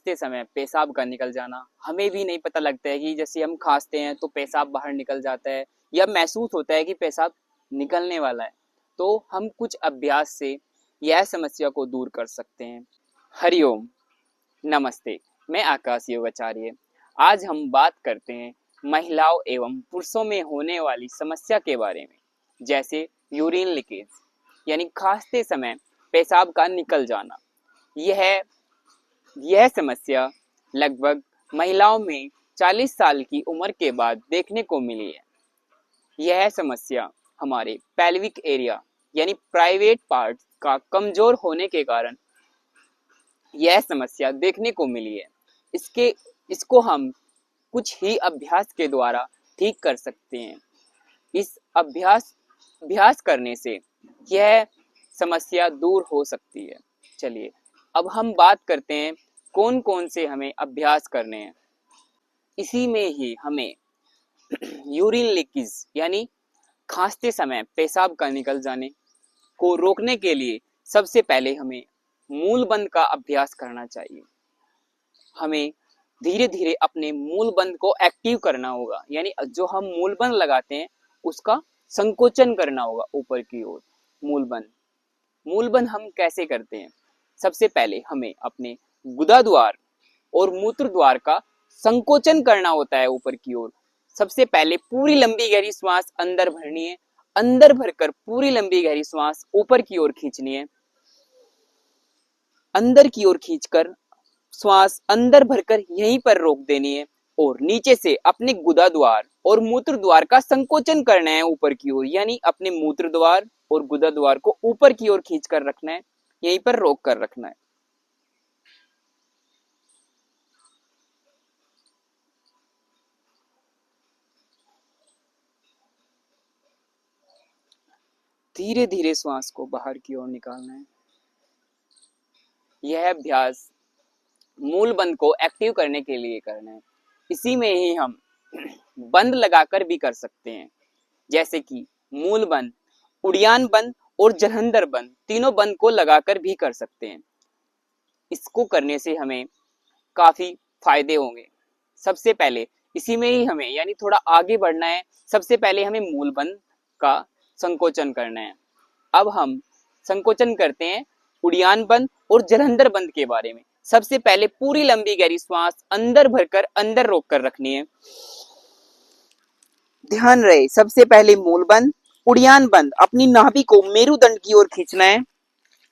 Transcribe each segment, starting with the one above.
खांसते समय पेशाब का निकल जाना, हमें भी नहीं पता लगता है कि जैसे हम खांसते हैं तो पेशाब बाहर निकल जाता है या महसूस होता है कि पेशाब निकलने वाला है, तो हम कुछ अभ्यास से यह समस्या को दूर कर सकते हैं। हरिओम, नमस्ते, मैं आकाश योगाचार्य। आज हम बात करते हैं महिलाओं एवं पुरुषों में होने वाली समस्या के बारे में, जैसे यूरिन लीकेज यानी खांसते समय पेशाब का निकल जाना। यह समस्या लगभग महिलाओं में 40 साल की उम्र के बाद देखने को मिली है। यह समस्या हमारे पेल्विक एरिया यानी प्राइवेट पार्ट का कमजोर होने के कारण यह समस्या देखने को मिली है। इसको हम कुछ ही अभ्यास के द्वारा ठीक कर सकते हैं। इस अभ्यास करने से यह समस्या दूर हो सकती है। चलिए अब हम बात करते हैं कौन कौन से हमें अभ्यास करने हैं। इसी में ही हमें यूरिन लीकेज यानी खांसते समय पेशाब का निकल जाने को रोकने के लिए सबसे पहले हमें मूल बंद का अभ्यास करना चाहिए। हमें धीरे धीरे अपने मूल बंद को एक्टिव करना होगा, यानी जो हम मूल बंद लगाते हैं उसका संकोचन करना होगा ऊपर की ओर। मूल बंद हम कैसे करते हैं? सबसे पहले हमें अपने गुदा द्वार और मूत्र द्वार का संकोचन करना होता है ऊपर की ओर। सबसे पहले पूरी लंबी गहरी श्वास अंदर भरनी है, अंदर भरकर पूरी लंबी गहरी श्वास ऊपर की ओर खींचनी है। अंदर की ओर खींचकर श्वास अंदर भरकर यहीं पर रोक देनी है और नीचे से अपने गुदा द्वार और मूत्र द्वार का संकोचन करना है ऊपर की ओर, यानी अपने मूत्र द्वार और गुदा द्वार को ऊपर की ओर खींचकर रखना है, यहीं पर रोक कर रखना है। धीरे धीरे श्वास को बाहर की ओर निकालना है। यह अभ्यास मूल बंद को एक्टिव करने के लिए करना है। इसी में ही हम बंद लगाकर भी कर सकते हैं, जैसे कि मूल बंद, उड़ियान बंद और जलंधर बंद, तीनों बंद को लगाकर भी कर सकते हैं। इसको करने से हमें काफी फायदे होंगे। सबसे पहले इसी में ही हमें यानी थोड़ा आगे बढ़ना है। सबसे पहले हमें मूल बंद का संकोचन करना है। अब हम संकोचन करते हैं उड़ियान बंद और जलंधर बंद के बारे में। सबसे पहले पूरी लंबी गहरी श्वास अंदर भरकर अंदर रोककर रखनी है। ध्यान रहे, सबसे पहले मूल बंद, उड़ियान बंद, अपनी नाभि को मेरुदंड की ओर खींचना है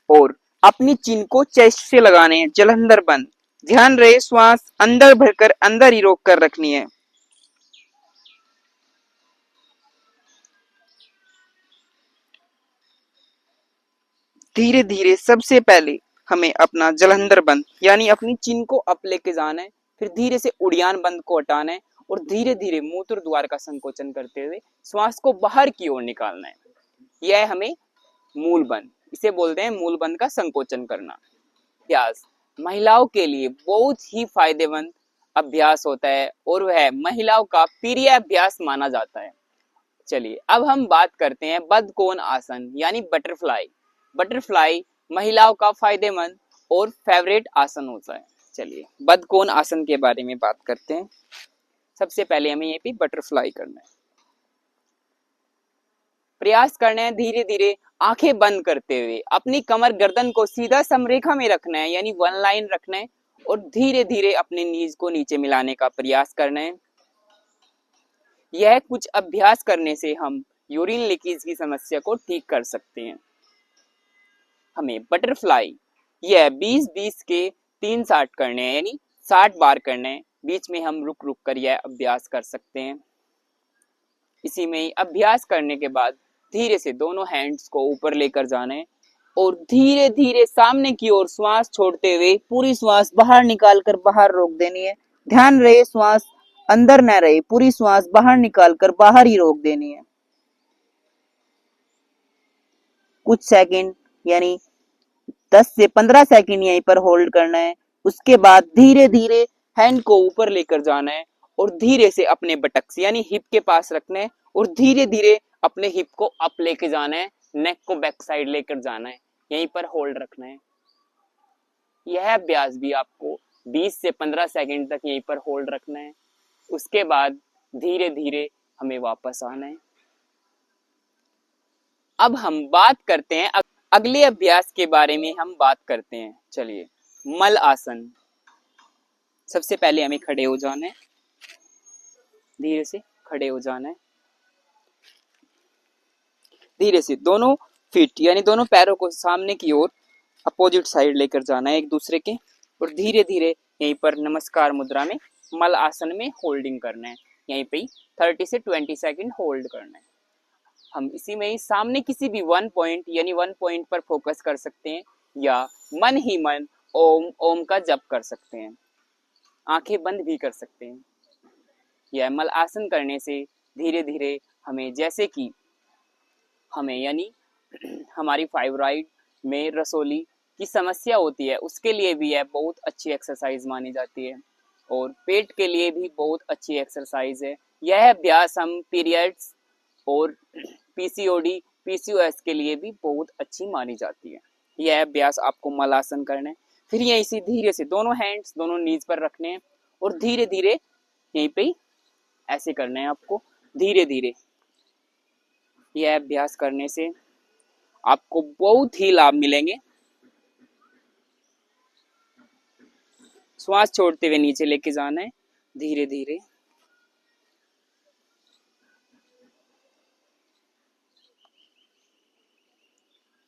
और अपनी चिन को चेस्ट से लगाने हैं। जलंधर बंद, ध्यान रहे श्वास अंदर भरकर अंदर ही रोक कर रखनी है। धीरे धीरे सबसे पहले हमें अपना जलंधर बंद यानी अपनी चिन को अप लेके जाना है, फिर धीरे से उड़ियान बंद को हटाना है और धीरे धीरे मूत्र द्वार का संकोचन करते हुए श्वास को बाहर की ओर निकालना है। यह हमें मूल बंद, इसे बोलते हैं मूल बंद का संकोचन करना। अभ्यास महिलाओं के लिए बहुत ही फायदेमंद अभ्यास होता है और वह महिलाओं का प्रिय अभ्यास माना जाता है। चलिए अब हम बात करते हैं बद्धकोण आसन यानी बटरफ्लाई। बटरफ्लाई महिलाओं का फायदेमंद और फेवरेट आसन होता है। चलिए बद्धकोण आसन के बारे में बात करते हैं। सबसे पहले हमें ये भी बटरफ्लाई करना है। प्रयास करना है धीरे धीरे आंखें बंद करते हुए अपनी कमर गर्दन को सीधा समरेखा में रखना है, यानी वन लाइन रखना है और धीरे धीरे अपने नीज को नीचे मिलाने का प्रयास करना है। यह कुछ अभ्यास करने से हम यूरिन लीकेज की समस्या को ठीक कर सकते हैं। हमें बटरफ्लाई यह 20-20 के 3-60 करने हैं, यानी 60 बार करने हैं। बीच में हम रुक रुक कर यह अभ्यास कर सकते हैं। इसी में ही अभ्यास करने के बाद धीरे से दोनों हैंड्स को ऊपर लेकर जाना है और धीरे धीरे सामने की ओर श्वास छोड़ते हुए पूरी श्वास बाहर निकालकर बाहर रोक देनी है। ध्यान रहे श्वास अंदर न रहे, पूरी श्वास बाहर निकालकर बाहर ही रोक देनी है। कुछ सेकंड यानी 10 से 15 सेकंड यहीं पर होल्ड करना है। उसके बाद धीरे धीरे हैंड को ऊपर लेकर जाना है और धीरे से अपने बटक्स यानी हिप के पास रखना है और धीरे धीरे अपने हिप को अप लेके जाना है, नेक को बैक साइड लेकर जाना है, यहीं पर होल्ड रखना है। यह अभ्यास भी आपको 20 से 15 सेकंड तक यहीं पर होल्ड रखना है। उसके बाद धीरे धीरे हमें वापस आना है। अब हम बात करते हैं अगले अभ्यास के बारे में हम बात करते हैं। चलिए, मल आसन। सबसे पहले हमें खड़े हो जाना है, धीरे से खड़े हो जाना है। धीरे से दोनों फीट यानी दोनों पैरों को सामने की ओर अपोजिट साइड लेकर जाना है एक दूसरे के, और धीरे धीरे यहीं पर नमस्कार मुद्रा में मल आसन में होल्डिंग करना है। यहीं पे 30 से 20 सेकंड होल्ड करना है। हम इसी में ही सामने किसी भी वन पॉइंट यानी वन पॉइंट पर फोकस कर सकते हैं, या मन ही मन ओम ओम का जप कर सकते हैं। आंखें बंद भी कर सकते हैं। यह मल आसन करने से धीरे धीरे हमें, जैसे कि हमें यानी हमारी फाइब्रॉइड में रसोली की समस्या होती है, उसके लिए भी यह बहुत अच्छी एक्सरसाइज मानी जाती है, और पेट के लिए भी बहुत अच्छी एक्सरसाइज है। यह अभ्यास हम पीरियड्स और पीसीओडी पीसीओएस के लिए भी बहुत अच्छी मानी जाती है। यह अभ्यास आपको मल आसन करना है। फिर यहीं से धीरे से दोनों हैंड्स दोनों नीज पर रखने हैं, और धीरे धीरे यहीं पे ऐसे करना है आपको। धीरे धीरे यह अभ्यास करने से आपको बहुत ही लाभ मिलेंगे। श्वास छोड़ते हुए नीचे लेके जाना है, धीरे धीरे।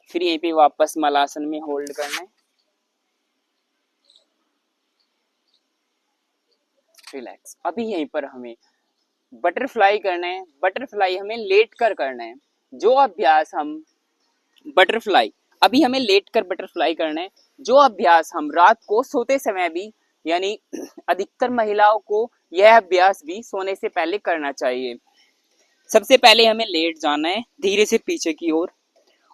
फिर यहीं पे वापस मलासन में होल्ड करना है, रिलैक्स। अभी यहीं पर हमें बटरफ्लाई करना है। बटरफ्लाई हमें लेट कर करना है। जो अभ्यास हम बटरफ्लाई अभी हमें लेट कर बटरफ्लाई करना है। जो अभ्यास हम रात को सोते समय भी, यानी अधिकतर महिलाओं को यह अभ्यास भी सोने से पहले करना चाहिए। सबसे पहले हमें लेट जाना है धीरे से पीछे की ओर,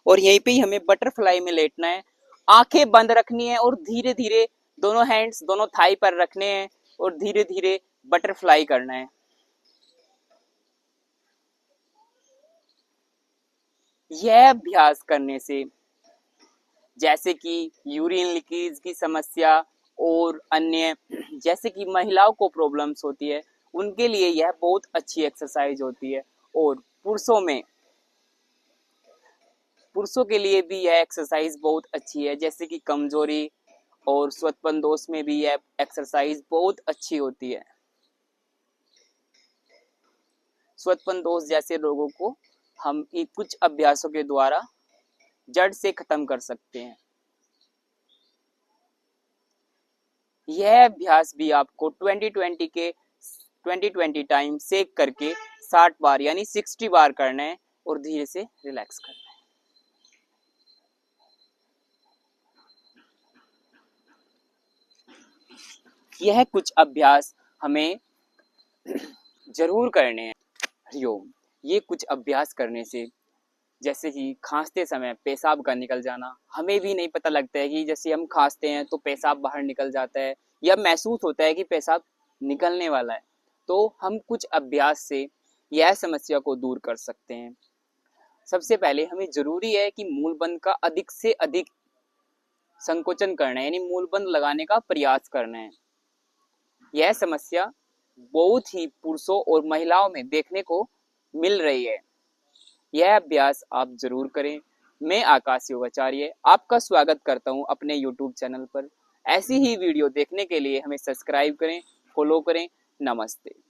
और यहीं पे ही हमें बटरफ्लाई में लेटना है। आंखें बंद रखनी है, और धीरे धीरे दोनों हैंड्स दोनों थाई पर रखने हैं, और धीरे धीरे बटरफ्लाई करना है। यह अभ्यास करने से, जैसे कि यूरिन लीकेज की समस्या और अन्य जैसे कि महिलाओं को प्रॉब्लम्स होती है, उनके लिए यह बहुत अच्छी एक्सरसाइज होती है। और पुरुषों के लिए भी यह एक्सरसाइज बहुत अच्छी है, जैसे कि कमजोरी और स्वतपन दोष में भी यह एक्सरसाइज बहुत अच्छी होती है। स्वतपन दोष जैसे रोगों को हम कुछ अभ्यासों के द्वारा जड़ से खत्म कर सकते हैं। यह अभ्यास भी आपको 2020 टाइम सेक करके 60 बार यानी 60 बार करना है, और धीरे से रिलैक्स करना है। यह कुछ अभ्यास हमें जरूर करने हैं। हरिओम। ये कुछ अभ्यास करने से, जैसे कि खांसते समय पेशाब का निकल जाना, हमें भी नहीं पता लगता है कि जैसे हम खांसते हैं तो पेशाब बाहर निकल जाता है, या महसूस होता है कि पेशाब निकलने वाला है, तो हम कुछ अभ्यास से यह समस्या को दूर कर सकते हैं। सबसे पहले हमें जरूरी है कि मूलबंध का अधिक से अधिक संकोचन करना है, यानी मूलबंध लगाने का प्रयास करना है। यह समस्या बहुत ही पुरुषों और महिलाओं में देखने को मिल रही है। यह अभ्यास आप जरूर करें। मैं आकाश योगाचार्य आपका स्वागत करता हूं अपने YouTube चैनल पर। ऐसी ही वीडियो देखने के लिए हमें सब्सक्राइब करें, फॉलो करें। नमस्ते।